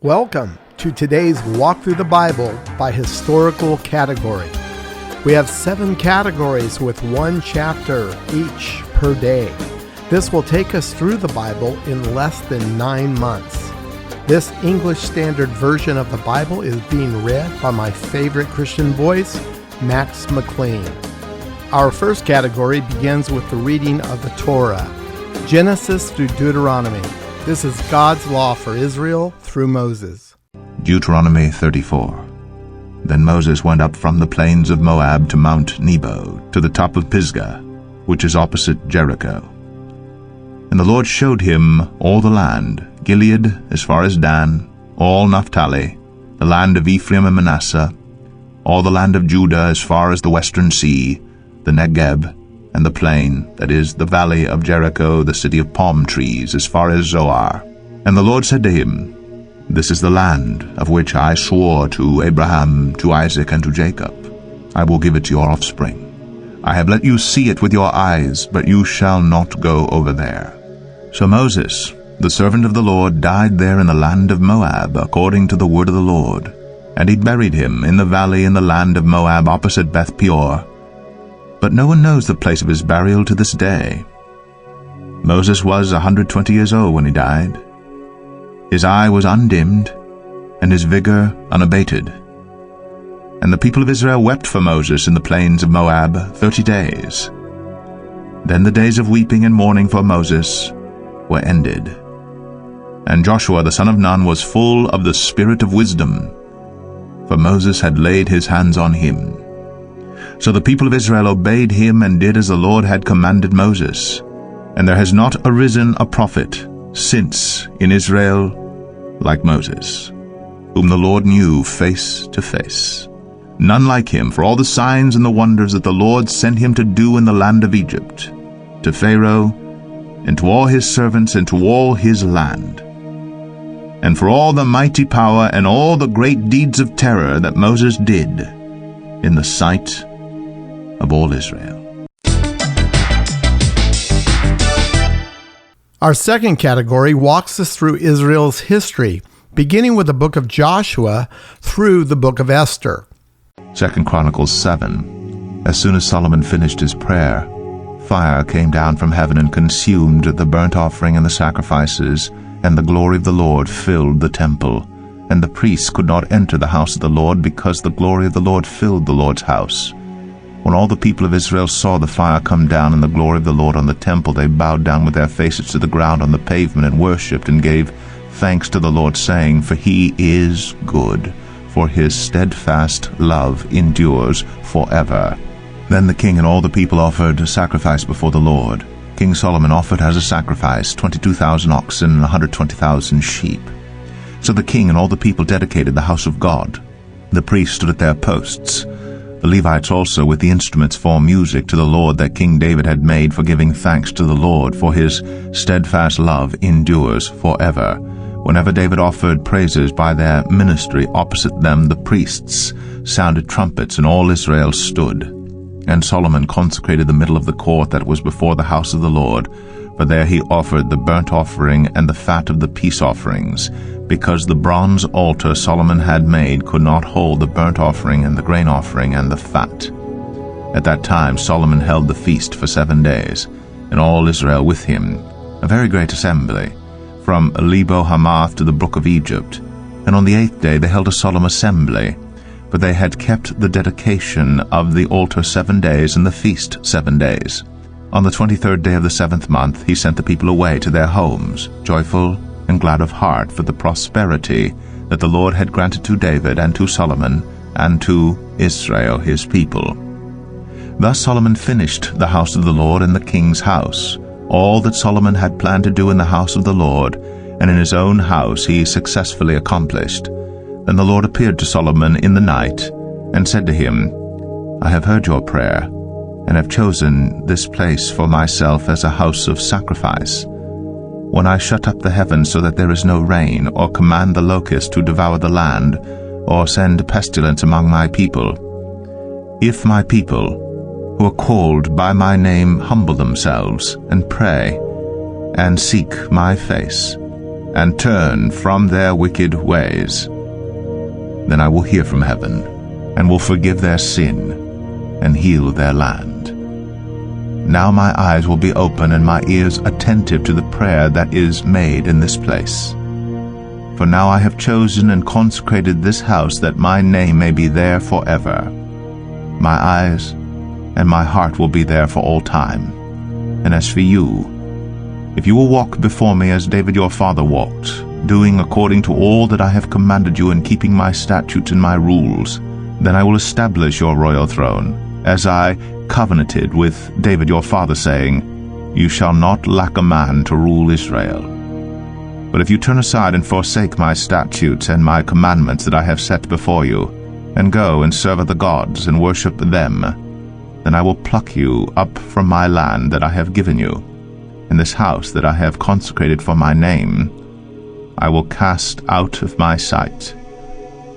Welcome to today's Walk Through the Bible by historical category. We have 7 categories with 1 chapter each per day. This will take us through the Bible in less than 9 months. This English Standard Version of the Bible is being read by my favorite Christian voice, Max McLean. Our first category begins with the reading of the Torah, Genesis through Deuteronomy. This is God's law for Israel through Moses. Deuteronomy 34. Then Moses went up from the plains of Moab to Mount Nebo, to the top of Pisgah, which is opposite Jericho. And the Lord showed him all the land, Gilead as far as Dan, all Naphtali, the land of Ephraim and Manasseh, all the land of Judah as far as the western sea, the Negeb, and the plain, that is, the valley of Jericho, the city of palm trees, as far as Zoar. And the Lord said to him, This is the land of which I swore to Abraham, to Isaac, and to Jacob. I will give it to your offspring. I have let you see it with your eyes, but you shall not go over there. So Moses, the servant of the Lord, died there in the land of Moab, according to the word of the Lord. And he buried him in the valley in the land of Moab, opposite Beth Peor. But no one knows the place of his burial to this day. Moses was 120 years old when he died. His eye was undimmed, and his vigor unabated. And the people of Israel wept for Moses in the plains of Moab 30 days. Then the days of weeping and mourning for Moses were ended. And Joshua the son of Nun was full of the spirit of wisdom, for Moses had laid his hands on him. So the people of Israel obeyed him and did as the Lord had commanded Moses. And there has not arisen a prophet since in Israel like Moses, whom the Lord knew face to face. None like him for all the signs and the wonders that the Lord sent him to do in the land of Egypt, to Pharaoh, and to all his servants, and to all his land. And for all the mighty power and all the great deeds of terror that Moses did in the sight of all Israel. Our second category walks us through Israel's history, beginning with the book of Joshua through the book of Esther. 2 Chronicles 7. As soon as Solomon finished his prayer, fire came down from heaven and consumed the burnt offering and the sacrifices, and the glory of the Lord filled the temple. And the priests could not enter the house of the Lord, because the glory of the Lord filled the Lord's house. When all the people of Israel saw the fire come down and the glory of the Lord on the temple, they bowed down with their faces to the ground on the pavement and worshipped and gave thanks to the Lord, saying, For he is good, for his steadfast love endures forever. Then the king and all the people offered a sacrifice before the Lord. King Solomon offered as a sacrifice 22,000 oxen and 120,000 sheep. So the king and all the people dedicated the house of God. The priests stood at their posts. The Levites also with the instruments formed music to the Lord that King David had made, for giving thanks to the Lord, for his steadfast love endures forever. Whenever David offered praises by their ministry, opposite them the priests sounded trumpets, and all Israel stood. And Solomon consecrated the middle of the court that was before the house of the Lord, for there he offered the burnt offering and the fat of the peace offerings, because the bronze altar Solomon had made could not hold the burnt offering and the grain offering and the fat. At that time Solomon held the feast for 7 days, and all Israel with him, a very great assembly, from Lebo Hamath to the brook of Egypt. And on the 8th day they held a solemn assembly, for they had kept the dedication of the altar 7 days, and the feast 7 days. On the 23rd day of the 7th month he sent the people away to their homes, joyful and glad of heart for the prosperity that the Lord had granted to David and to Solomon and to Israel his people. Thus Solomon finished the house of the Lord and the king's house, all that Solomon had planned to do in the house of the Lord, and in his own house he successfully accomplished. Then the Lord appeared to Solomon in the night, and said to him, I have heard your prayer, and have chosen this place for myself as a house of sacrifice. When I shut up the heavens so that there is no rain, or command the locust to devour the land, or send pestilence among my people, if my people, who are called by my name, humble themselves, and pray, and seek my face, and turn from their wicked ways. Then I will hear from heaven, and will forgive their sin, and heal their land. Now my eyes will be open and my ears attentive to the prayer that is made in this place. For now I have chosen and consecrated this house that my name may be there forever. My eyes and my heart will be there for all time. And as for you, if you will walk before me as David your father walked, doing according to all that I have commanded you and keeping my statutes and my rules, then I will establish your royal throne, as I covenanted with David your father, saying, You shall not lack a man to rule Israel. But if you turn aside and forsake my statutes and my commandments that I have set before you, and go and serve other gods and worship them, then I will pluck you up from my land that I have given you, and this house that I have consecrated for my name I will cast out of my sight,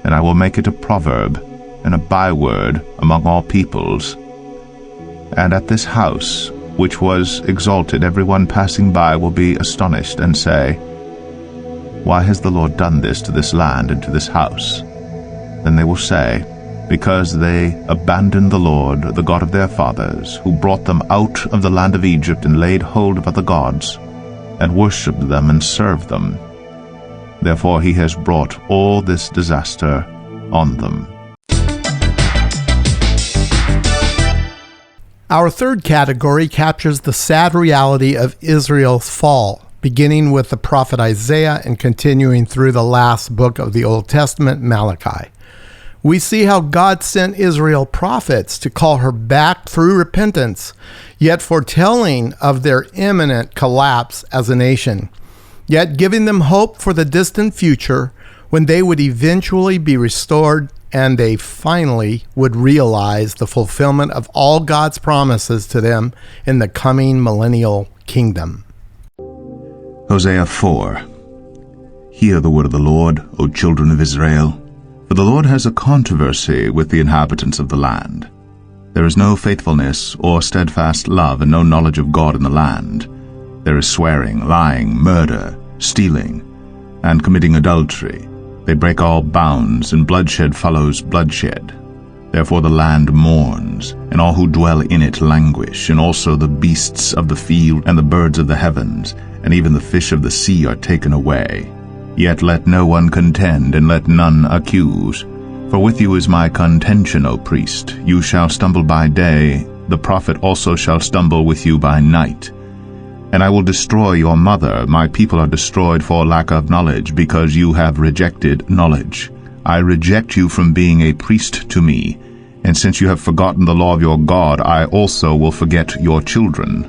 and I will make it a proverb and a byword among all peoples. And at this house, which was exalted, everyone passing by will be astonished and say, Why has the Lord done this to this land and to this house? Then they will say, Because they abandoned the Lord, the God of their fathers, who brought them out of the land of Egypt and laid hold of other gods, and worshipped them and served them. Therefore he has brought all this disaster on them. Our third category captures the sad reality of Israel's fall, beginning with the prophet Isaiah and continuing through the last book of the Old Testament, Malachi. We see how God sent Israel prophets to call her back through repentance, yet foretelling of their imminent collapse as a nation, yet giving them hope for the distant future when they would eventually be restored and they finally would realize the fulfillment of all God's promises to them in the coming millennial kingdom. Hosea 4. Hear the word of the Lord, O children of Israel, for the Lord has a controversy with the inhabitants of the land. There is no faithfulness or steadfast love and no knowledge of God in the land. There is swearing, lying, murder, stealing, and committing adultery. They break all bounds, and bloodshed follows bloodshed. Therefore the land mourns, and all who dwell in it languish, and also the beasts of the field and the birds of the heavens, and even the fish of the sea are taken away. Yet let no one contend, and let none accuse. For with you is my contention, O priest. You shall stumble by day, the prophet also shall stumble with you by night. And I will destroy your mother. My people are destroyed for lack of knowledge, because you have rejected knowledge. I reject you from being a priest to me, and since you have forgotten the law of your God, I also will forget your children.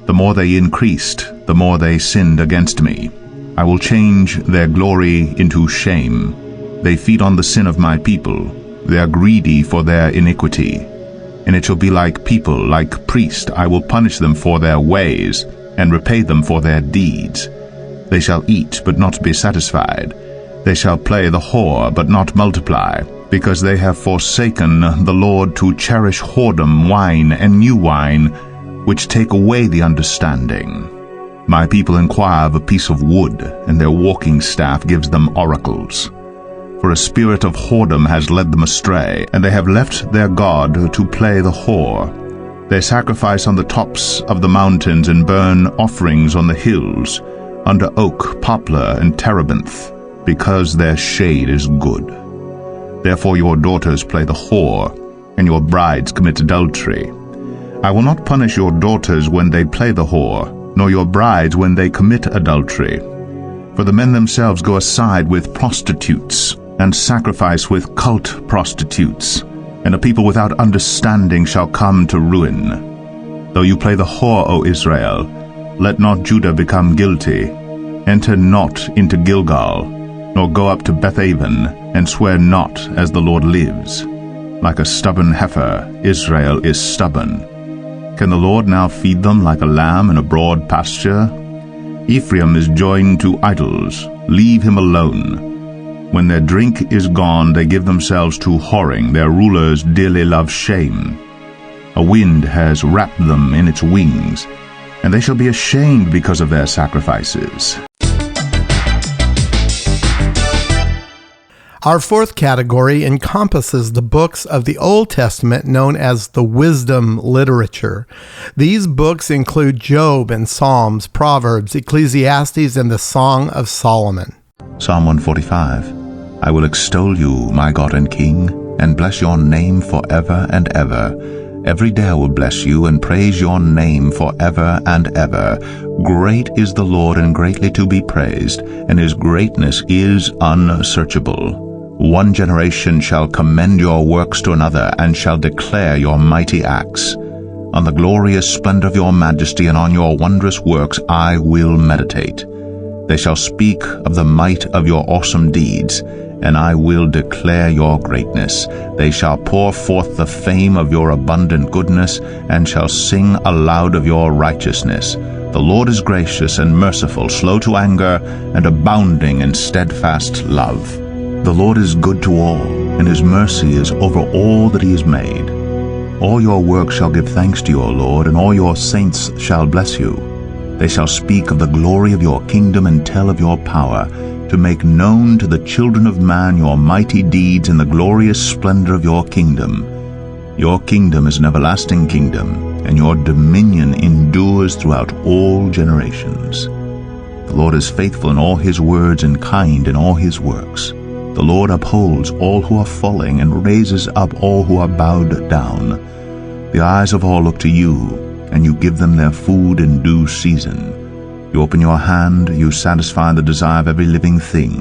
The more they increased, the more they sinned against me. I will change their glory into shame. They feed on the sin of my people. They are greedy for their iniquity. And it shall be like people, like priests. I will punish them for their ways, and repay them for their deeds. They shall eat, but not be satisfied. They shall play the whore, but not multiply, because they have forsaken the Lord to cherish whoredom, wine, and new wine, which take away the understanding. My people inquire of a piece of wood, and their walking staff gives them oracles. For a spirit of whoredom has led them astray, and they have left their God to play the whore. They sacrifice on the tops of the mountains and burn offerings on the hills, under oak, poplar, and terebinth, because their shade is good. Therefore your daughters play the whore, and your brides commit adultery. I will not punish your daughters when they play the whore, nor your brides when they commit adultery. For the men themselves go aside with prostitutes, and sacrifice with cult prostitutes, and a people without understanding shall come to ruin. Though you play the whore, O Israel, let not Judah become guilty. Enter not into Gilgal, nor go up to Bethaven, and swear not as the Lord lives. Like a stubborn heifer, Israel is stubborn. Can the Lord now feed them like a lamb in a broad pasture? Ephraim is joined to idols. Leave him alone. When their drink is gone, they give themselves to whoring. Their rulers dearly love shame. A wind has wrapped them in its wings, and they shall be ashamed because of their sacrifices. Our fourth category encompasses the books of the Old Testament known as the wisdom literature. These books include Job and Psalms, Proverbs, Ecclesiastes, and the Song of Solomon. Psalm 145. I will extol you, my God and King, and bless your name forever and ever. Every day I will bless you and praise your name forever and ever. Great is the Lord and greatly to be praised, and his greatness is unsearchable. One generation shall commend your works to another, and shall declare your mighty acts. On the glorious splendor of your majesty and on your wondrous works I will meditate. They shall speak of the might of your awesome deeds, and I will declare your greatness. They shall pour forth the fame of your abundant goodness, and shall sing aloud of your righteousness. The Lord is gracious and merciful, slow to anger, and abounding in steadfast love. The Lord is good to all, and his mercy is over all that he has made. All your works shall give thanks to your Lord, and all your saints shall bless you. They shall speak of the glory of your kingdom and tell of your power, to make known to the children of man your mighty deeds and the glorious splendor of your kingdom. Your kingdom is an everlasting kingdom, and your dominion endures throughout all generations. The Lord is faithful in all his words and kind in all his works. The Lord upholds all who are falling and raises up all who are bowed down. The eyes of all look to you, and you give them their food in due season. You open your hand, you satisfy the desire of every living thing.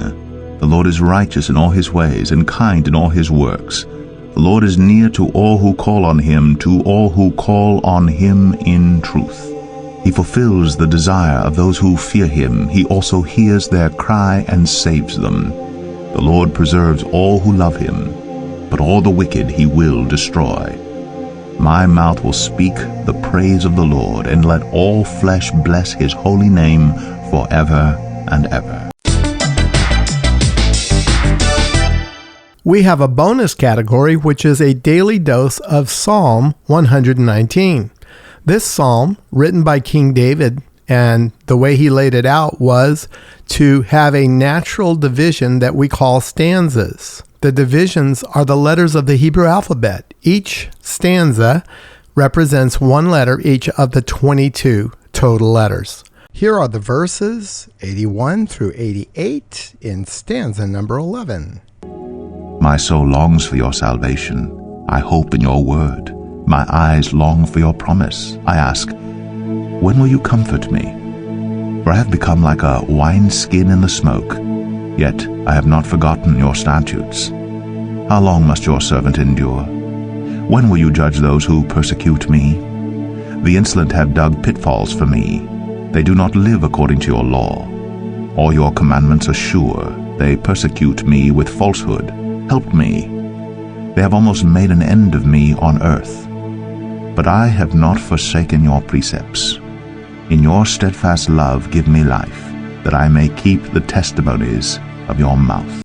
The Lord is righteous in all his ways and kind in all his works. The Lord is near to all who call on him, to all who call on him in truth. He fulfills the desire of those who fear him. He also hears their cry and saves them. The Lord preserves all who love him, but all the wicked he will destroy. My mouth will speak the praise of the Lord, and let all flesh bless his holy name forever and ever. We have a bonus category, which is a daily dose of Psalm 119. This psalm, written by King David, and the way he laid it out was to have a natural division that we call stanzas. The divisions are the letters of the Hebrew alphabet. Each stanza represents one letter each of the 22 total letters. Here are the verses 81 through 88 in stanza number 11. My soul longs for your salvation. I hope in your word. My eyes long for your promise. I ask, when will you comfort me? For I have become like a wineskin in the smoke, yet I have not forgotten your statutes. How long must your servant endure? When will you judge those who persecute me? The insolent have dug pitfalls for me. They do not live according to your law. All your commandments are sure. They persecute me with falsehood. Help me. They have almost made an end of me on earth. But I have not forsaken your precepts. In your steadfast love give me life, that I may keep the testimonies of your mouth.